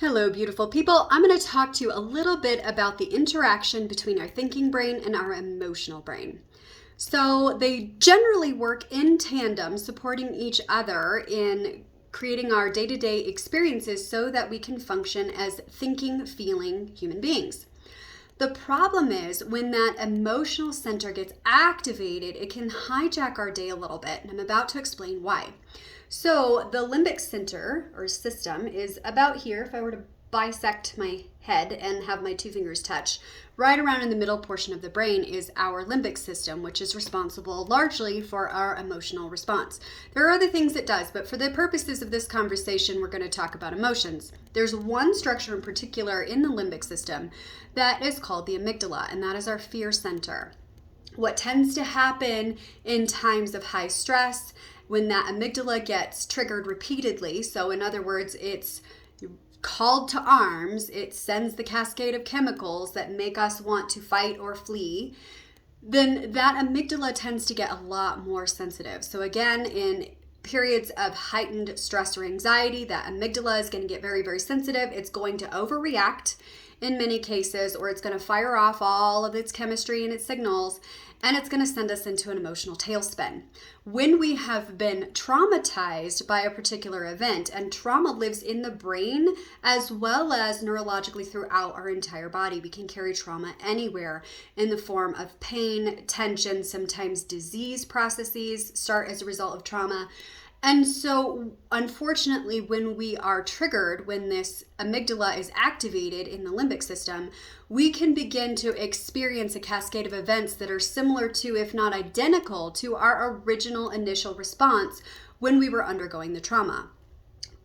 Hello, beautiful people. I'm going to talk to you a little bit about the interaction between our thinking brain and our emotional brain. So they generally work in tandem, supporting each other in creating our day-to-day experiences so that we can function as thinking, feeling human beings. The problem is when that emotional center gets activated, it can hijack our day a little bit, and I'm about to explain why. So the limbic center or system is about here. If I were to bisect my head and have my two fingers touch, right around in the middle portion of the brain is our limbic system, which is responsible largely for our emotional response. There are other things it does, but for the purposes of this conversation, we're going to talk about emotions. There's one structure in particular in the limbic system that is called the amygdala, and that is our fear center. What tends to happen in times of high stress, when that amygdala gets triggered repeatedly, so in other words, it's called to arms, it sends the cascade of chemicals that make us want to fight or flee, then that amygdala tends to get a lot more sensitive. So again, in periods of heightened stress or anxiety, that amygdala is going to get very, very sensitive. It's going to overreact in many cases, or it's going to fire off all of its chemistry and its signals, and it's going to send us into an emotional tailspin. When we have been traumatized by a particular event, and trauma lives in the brain as well as neurologically throughout our entire body, we can carry trauma anywhere in the form of pain, tension, sometimes disease processes start as a result of trauma. And so, unfortunately, when we are triggered, when this amygdala is activated in the limbic system, we can begin to experience a cascade of events that are similar to, if not identical to, our original initial response when we were undergoing the trauma.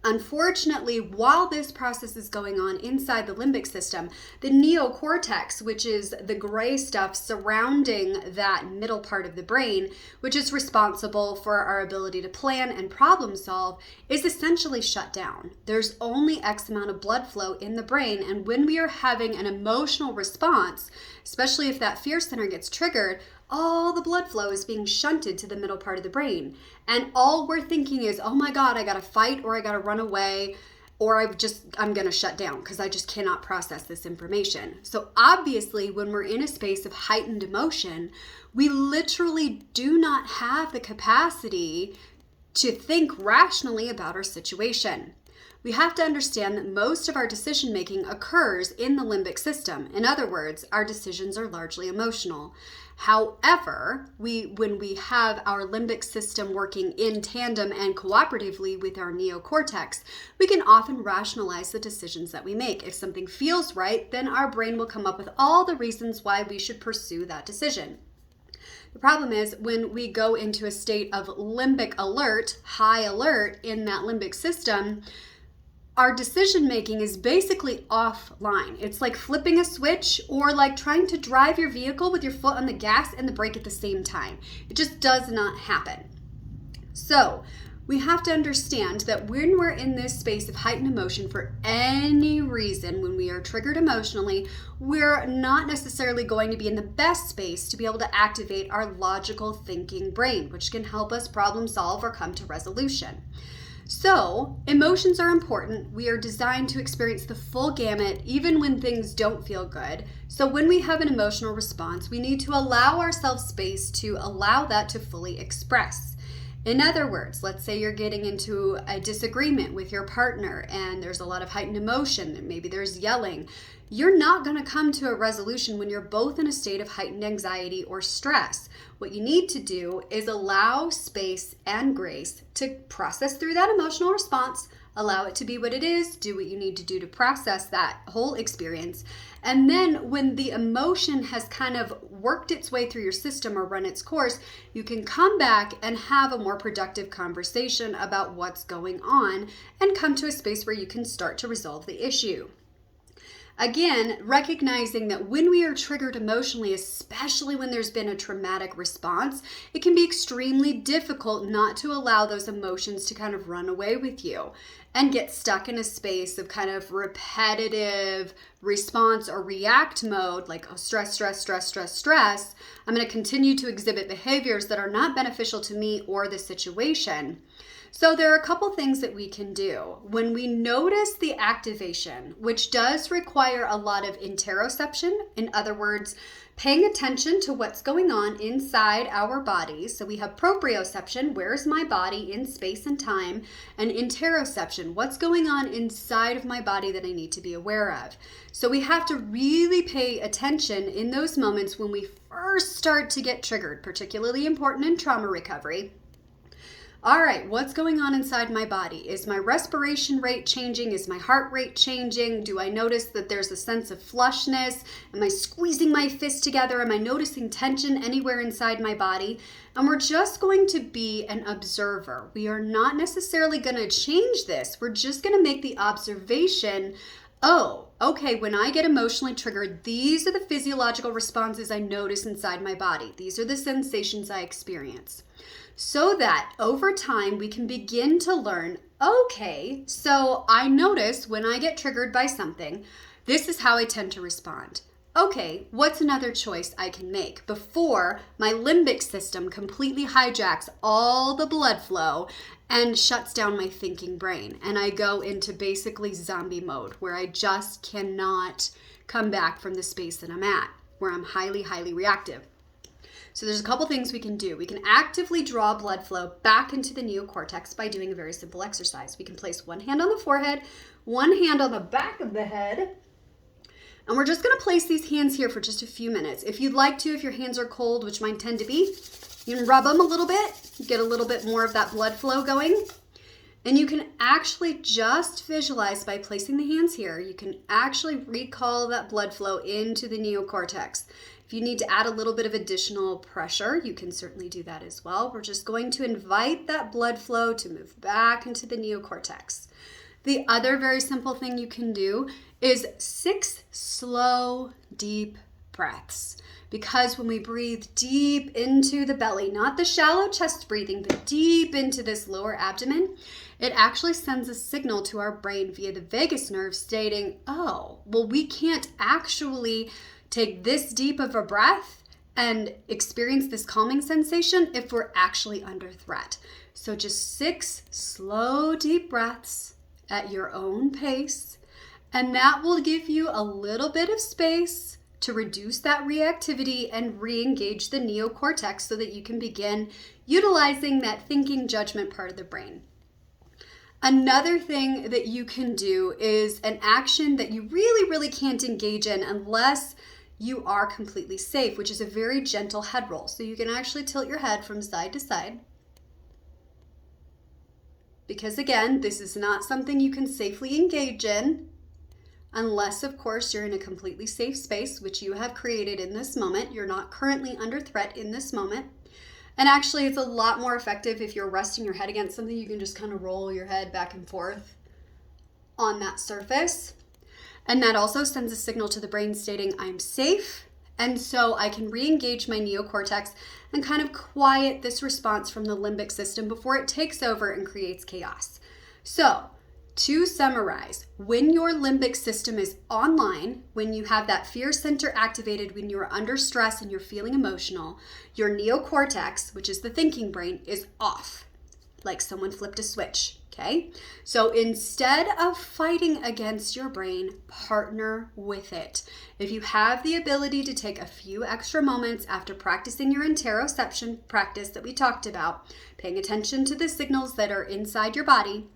Unfortunately, while this process is going on inside the limbic system, the neocortex, which is the gray stuff surrounding that middle part of the brain, which is responsible for our ability to plan and problem solve, is essentially shut down. There's only X amount of blood flow in the brain, and when we are having an emotional response, especially if that fear center gets triggered, all the blood flow is being shunted to the middle part of the brain. And all we're thinking is, oh my God, I gotta fight, or I gotta run away, or I'm gonna shut down because I just cannot process this information. So obviously, when we're in a space of heightened emotion, we literally do not have the capacity to think rationally about our situation. We have to understand that most of our decision making occurs in the limbic system. In other words, our decisions are largely emotional. However, when we have our limbic system working in tandem and cooperatively with our neocortex, we can often rationalize the decisions that we make. If something feels right, then our brain will come up with all the reasons why we should pursue that decision. The problem is when we go into a state of limbic alert, high alert in that limbic system, our decision making is basically offline. It's like flipping a switch or like trying to drive your vehicle with your foot on the gas and the brake at the same time. It just does not happen. So we have to understand that when we're in this space of heightened emotion for any reason, when we are triggered emotionally, we're not necessarily going to be in the best space to be able to activate our logical thinking brain, which can help us problem solve or come to resolution. So, emotions are important. We are designed to experience the full gamut, even when things don't feel good. So when we have an emotional response, we need to allow ourselves space to allow that to fully express. In other words, let's say you're getting into a disagreement with your partner and there's a lot of heightened emotion, maybe there's yelling. You're not going to come to a resolution when you're both in a state of heightened anxiety or stress. What you need to do is allow space and grace to process through that emotional response, allow it to be what it is, do what you need to do to process that whole experience. And then when the emotion has kind of worked its way through your system or run its course, you can come back and have a more productive conversation about what's going on and come to a space where you can start to resolve the issue. Again, recognizing that when we are triggered emotionally, especially when there's been a traumatic response, it can be extremely difficult not to allow those emotions to kind of run away with you and get stuck in a space of kind of repetitive response or react mode, like stress. I'm going to continue to exhibit behaviors that are not beneficial to me or the situation. So there are a couple things that we can do. When we notice the activation, which does require a lot of interoception, in other words, paying attention to what's going on inside our bodies. So we have proprioception, where's my body in space and time, and interoception, what's going on inside of my body that I need to be aware of. So we have to really pay attention in those moments when we first start to get triggered, particularly important in trauma recovery. All right, what's going on inside my body? Is my respiration rate changing? Is my heart rate changing? Do I notice that there's a sense of flushness? Am I squeezing my fists together? Am I noticing tension anywhere inside my body? And we're just going to be an observer. We are not necessarily going to change this. We're just going to make the observation, oh, okay, when I get emotionally triggered, these are the physiological responses I notice inside my body. These are the sensations I experience. So that over time we can begin to learn, okay, so I notice when I get triggered by something, this is how I tend to respond. Okay, what's another choice I can make before my limbic system completely hijacks all the blood flow and shuts down my thinking brain, and I go into basically zombie mode where I just cannot come back from the space that I'm at, where I'm highly, highly reactive. So there's a couple things we can do. We can actively draw blood flow back into the neocortex by doing a very simple exercise. We can place one hand on the forehead, one hand on the back of the head, and we're just going to place these hands here for just a few minutes. If you'd like to, if your hands are cold, which mine tend to be, you can rub them a little bit, get a little bit more of that blood flow going. And you can actually just visualize by placing the hands here, you can actually recall that blood flow into the neocortex. If you need to add a little bit of additional pressure, you can certainly do that as well. We're just going to invite that blood flow to move back into the neocortex. The other very simple thing you can do is 6 slow, deep breaths. Because when we breathe deep into the belly, not the shallow chest breathing, but deep into this lower abdomen, it actually sends a signal to our brain via the vagus nerve stating, oh, well, we can't actually take this deep of a breath and experience this calming sensation if we're actually under threat. So just 6 slow, deep breaths at your own pace, and that will give you a little bit of space to reduce that reactivity and re-engage the neocortex so that you can begin utilizing that thinking judgment part of the brain. Another thing that you can do is an action that you really, really can't engage in unless you are completely safe, which is a very gentle head roll. So you can actually tilt your head from side to side. Because again, this is not something you can safely engage in unless, of course, you're in a completely safe space, which you have created in this moment. You're not currently under threat in this moment. And actually, it's a lot more effective if you're resting your head against something. You can just kind of roll your head back and forth on that surface. And that also sends a signal to the brain stating, I'm safe. And so I can re-engage my neocortex and kind of quiet this response from the limbic system before it takes over and creates chaos. So, to summarize, when your limbic system is online, when you have that fear center activated, when you're under stress and you're feeling emotional, your neocortex, which is the thinking brain, is off, like someone flipped a switch, okay? So instead of fighting against your brain, partner with it. If you have the ability to take a few extra moments after practicing your interoception practice that we talked about, paying attention to the signals that are inside your body,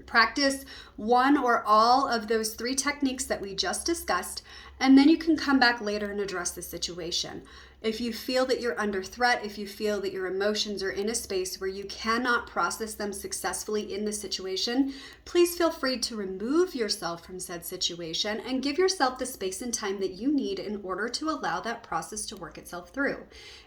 practice one or all of those 3 techniques that we just discussed, and then you can come back later and address the situation. If you feel that you're under threat, if you feel that your emotions are in a space where you cannot process them successfully in the situation, please feel free to remove yourself from said situation and give yourself the space and time that you need in order to allow that process to work itself through.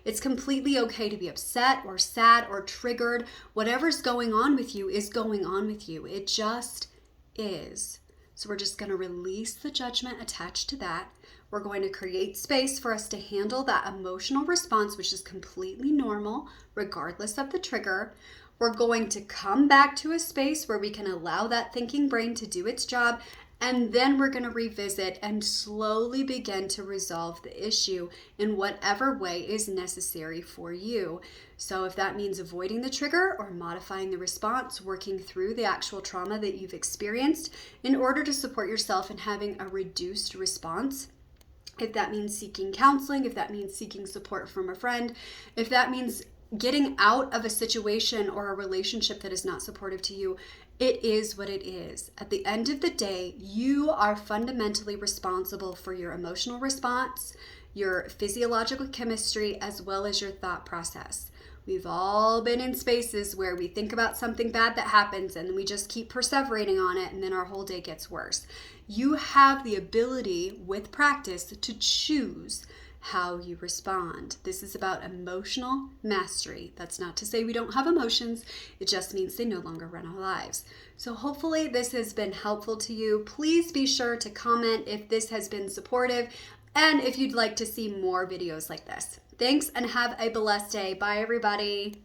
It's completely okay to be upset or sad or triggered. Whatever's going on with you is going on with you. It just is. So we're just going to release the judgment attached to that. We're going to create space for us to handle that emotional response, which is completely normal, regardless of the trigger. We're going to come back to a space where we can allow that thinking brain to do its job, And then we're going to revisit and slowly begin to resolve the issue in whatever way is necessary for you. So if that means avoiding the trigger or modifying the response, working through the actual trauma that you've experienced in order to support yourself in having a reduced response, if that means seeking counseling, if that means seeking support from a friend, if that means getting out of a situation or a relationship that is not supportive to you, it is what it is. At the end of the day, you are fundamentally responsible for your emotional response, your physiological chemistry, as well as your thought process. We've all been in spaces where we think about something bad that happens and we just keep perseverating on it, and then our whole day gets worse. You have the ability with practice to choose how you respond. This is about emotional mastery. That's not to say we don't have emotions. It just means they no longer run our lives. So hopefully this has been helpful to you. Please be sure to comment if this has been supportive and if you'd like to see more videos like this. Thanks and have a blessed day. Bye, everybody.